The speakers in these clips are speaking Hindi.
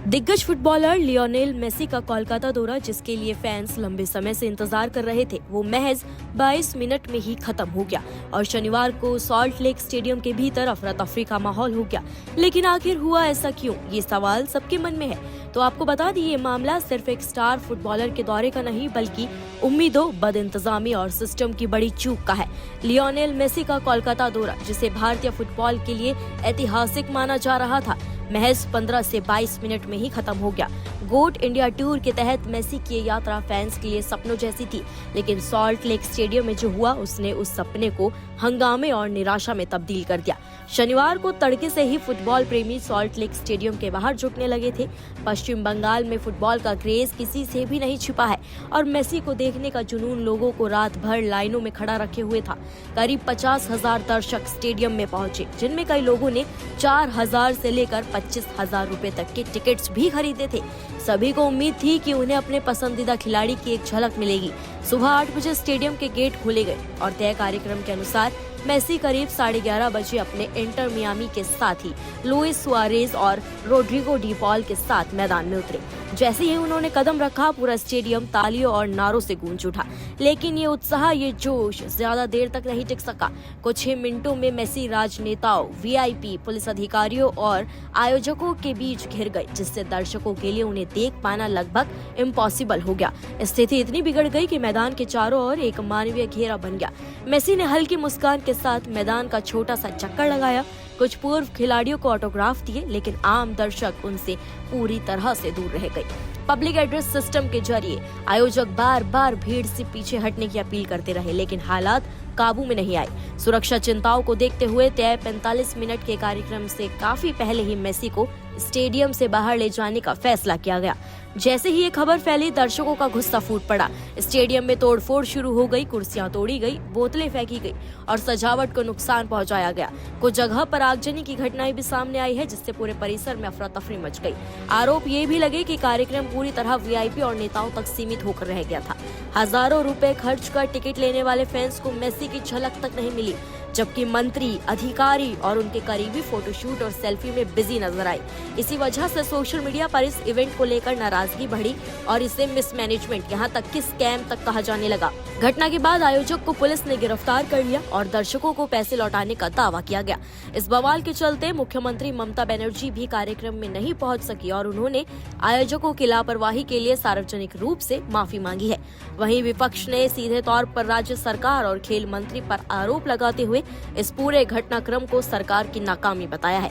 दिग्गज फुटबॉलर लियोनेल मेसी का कोलकाता दौरा, जिसके लिए फैंस लंबे समय से इंतजार कर रहे थे, वो महज 22 मिनट में ही खत्म हो गया और शनिवार को सॉल्ट लेक स्टेडियम के भीतर अफरा तफरी का माहौल हो गया। लेकिन आखिर हुआ ऐसा क्यों, ये सवाल सबके मन में है। तो आपको बता दी, ये मामला सिर्फ एक स्टार फुटबॉलर के दौरे का नहीं, बल्कि उम्मीदों, बदइंतजामी और सिस्टम की बड़ी चूक का है। लियोनेल मेसी का कोलकाता दौरा, जिसे भारतीय फुटबॉल के लिए ऐतिहासिक माना जा रहा था, महज 15 से 22 मिनट में ही खत्म हो गया। गोट इंडिया टूर के तहत मेसी की यात्रा फैंस के लिए सपनों जैसी थी, लेकिन सॉल्ट लेक स्टेडियम में जो हुआ, उसने उस सपने को हंगामे और निराशा में तब्दील कर दिया। शनिवार को तड़के से ही फुटबॉल प्रेमी सॉल्ट लेक स्टेडियम के बाहर जुटने लगे थे। पश्चिम बंगाल में फुटबॉल का क्रेज किसी से भी नहीं छिपा है और मेसी को देखने का जुनून लोगों को रात भर लाइनों में खड़ा रखे हुए था। करीब 50,000 दर्शक स्टेडियम में पहुंचे, जिनमें कई लोगों ने 4,000 से लेकर 25,000 रुपए तक के टिकट्स भी खरीदे थे। सभी को उम्मीद थी कि उन्हें अपने पसंदीदा खिलाड़ी की एक झलक मिलेगी। सुबह 8 बजे स्टेडियम के गेट खोले गए और तय कार्यक्रम के अनुसार मेसी करीब 11:30 बजे अपने इंटर मियामी के साथी लुइस सुआरेज और रोड्रिगो डी पॉल के साथ मैदान में उतरे। जैसे ही उन्होंने कदम रखा, पूरा स्टेडियम तालियों और नारों से गूंज उठा। लेकिन ये उत्साह, ये जोश ज्यादा देर तक नहीं टिक सका। कुछ ही मिनटों में मेसी राजनेताओं, वीआईपी, पुलिस अधिकारियों और आयोजकों के बीच घिर गए, जिससे दर्शकों के लिए उन्हें देख पाना लगभग इम्पॉसिबल हो गया। स्थिति इतनी बिगड़ गई कि मैदान के चारों ओर एक मानवीय घेरा बन गया। मेसी ने हल्की मुस्कान के साथ मैदान का छोटा सा चक्कर लगाया, कुछ पूर्व खिलाड़ियों को ऑटोग्राफ दिए, लेकिन आम दर्शक उनसे पूरी तरह से दूर रह गए। पब्लिक एड्रेस सिस्टम के जरिए आयोजक बार बार भीड़ से पीछे हटने की अपील करते रहे, लेकिन हालात काबू में नहीं आए। सुरक्षा चिंताओं को देखते हुए तय 45 मिनट के कार्यक्रम से काफी पहले ही मेसी को स्टेडियम से बाहर ले जाने का फैसला किया गया। जैसे ही ये खबर फैली, दर्शकों का गुस्सा फूट पड़ा। स्टेडियम में तोड़फोड़ शुरू हो गई, कुर्सियां तोड़ी गई, बोतलें फेंकी गई और सजावट को नुकसान पहुंचाया गया। कुछ जगह पर आगजनी की घटनाएं भी सामने आई है, जिससे पूरे परिसर में अफरा तफरी मच गई। आरोप ये भी लगे कि कार्यक्रम पूरी तरह वीआईपी और नेताओं तक सीमित होकर रह गया था। हजारों रुपए खर्च कर टिकट लेने वाले फैंस को मेसी की झलक तक नहीं मिली, जबकि मंत्री, अधिकारी और उनके करीबी फोटोशूट और सेल्फी में बिजी नजर आए। इसी वजह से सोशल मीडिया पर इस इवेंट को लेकर नाराजगी बढ़ी और इसे मिसमैनेजमेंट, यहाँ तक कि स्कैम तक कहा जाने लगा। घटना के बाद आयोजक को पुलिस ने गिरफ्तार कर लिया और दर्शकों को पैसे लौटाने का दावा किया गया। इस बवाल के चलते मुख्यमंत्री ममता बनर्जी भी कार्यक्रम में नहीं पहुंच सकी और उन्होंने आयोजकों की लापरवाही के लिए सार्वजनिक रूप से माफी मांगी है। वहीं विपक्ष ने सीधे तौर पर राज्य सरकार और खेल मंत्री पर आरोप लगाते हुए इस पूरे घटनाक्रम को सरकार की नाकामी बताया है।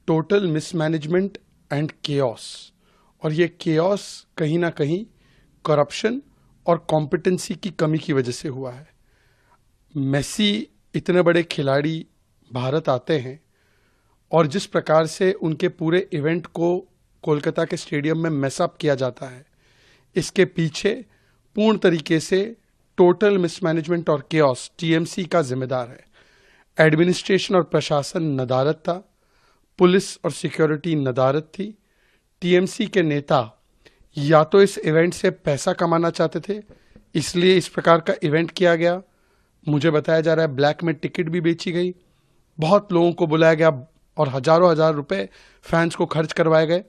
टोटल मिसमैनेजमेंट एंड केओस, और ये केओस कहीं ना कहीं करप्शन और कॉम्पिटेंसी की कमी की वजह से हुआ है। मेसी इतने बड़े खिलाड़ी भारत आते हैं और जिस प्रकार से उनके पूरे इवेंट को कोलकाता के स्टेडियम में मैसअप किया जाता है, इसके पीछे पूर्ण तरीके से टोटल मिसमैनेजमेंट और केओस टीएमसी का जिम्मेदार है। एडमिनिस्ट्रेशन और प्रशासन नदारद था, पुलिस और सिक्योरिटी नदारद थी। टीएमसी के नेता या तो इस इवेंट से पैसा कमाना चाहते थे, इसलिए इस प्रकार का इवेंट किया गया। मुझे बताया जा रहा है ब्लैक में टिकट भी बेची गई, बहुत लोगों को बुलाया गया और हजारों हजार रुपए फैंस को खर्च करवाए गए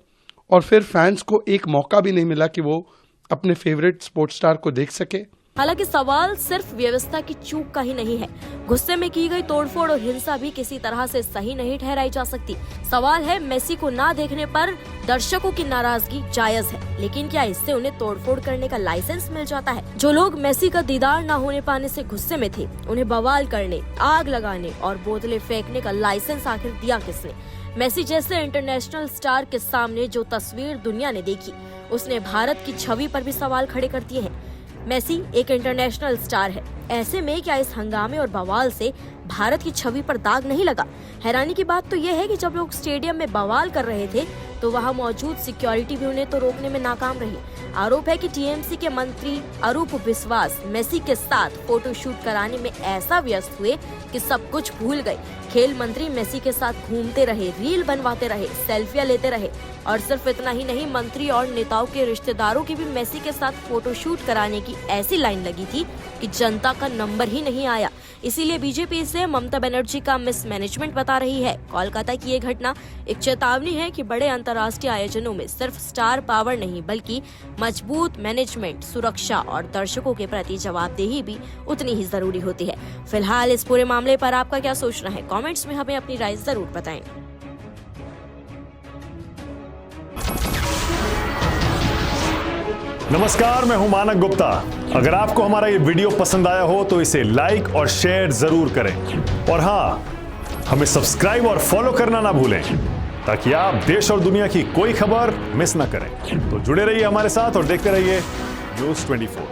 और फिर फैंस को एक मौका भी नहीं मिला कि वो अपने फेवरेट स्पोर्ट्स स्टार को देख सके। हालांकि सवाल सिर्फ व्यवस्था की चूक का ही नहीं है। गुस्से में की गई तोड़फोड़ और हिंसा भी किसी तरह से सही नहीं ठहराई जा सकती। सवाल है, मेसी को ना देखने पर दर्शकों की नाराजगी जायज है, लेकिन क्या इससे उन्हें तोड़फोड़ करने का लाइसेंस मिल जाता है? जो लोग मेसी का दीदार न होने पाने से गुस्से में थे, उन्हें बवाल करने, आग लगाने और बोतलें फेंकने का लाइसेंस आखिर दिया किसने? मेसी जैसे इंटरनेशनल स्टार के सामने जो तस्वीर दुनिया ने देखी, उसने भारत की छवि पर भी सवाल खड़े कर दिए हैं। मेसी एक इंटरनेशनल स्टार है, ऐसे में क्या इस हंगामे और बवाल से भारत की छवि पर दाग नहीं लगा? हैरानी की बात तो यह है कि जब लोग स्टेडियम में बवाल कर रहे थे, तो वहां मौजूद सिक्योरिटी भी उन्हें तो रोकने में नाकाम रही। आरोप है कि टीएमसी के मंत्री अरूप विश्वास मेसी के साथ फोटो शूट कराने में ऐसा व्यस्त हुए कि सब कुछ भूल गए। खेल मंत्री मेसी के साथ घूमते रहे, रील बनवाते रहे, सेल्फियां लेते रहे और सिर्फ इतना ही नहीं, मंत्री और नेताओं के रिश्तेदारों की भी मेसी के साथ फोटोशूट कराने की ऐसी लाइन लगी थी कि जनता का नंबर ही नहीं आया। इसीलिए बीजेपी इसे ममता बनर्जी का मिसमैनेजमेंट बता रही है। कोलकाता की ये घटना एक चेतावनी है कि बड़े अंतर्राष्ट्रीय आयोजनों में सिर्फ स्टार पावर नहीं बल्कि मजबूत मैनेजमेंट, सुरक्षा और दर्शकों के प्रति जवाबदेही भी उतनी ही जरूरी होती है। फिलहाल इस पूरे मामले पर आपका क्या सोचना है? कमेंट्स में हमें अपनी राय जरूर बताएं। नमस्कार, मैं हूं मानक गुप्ता। अगर आपको हमारा ये वीडियो पसंद आया हो तो इसे लाइक और शेयर जरूर करें और हाँ, हमें सब्सक्राइब और फॉलो करना ना भूलें ताकि आप देश और दुनिया की कोई खबर मिस ना करें। तो जुड़े रहिए हमारे साथ और देखते रहिए न्यूज़ 24।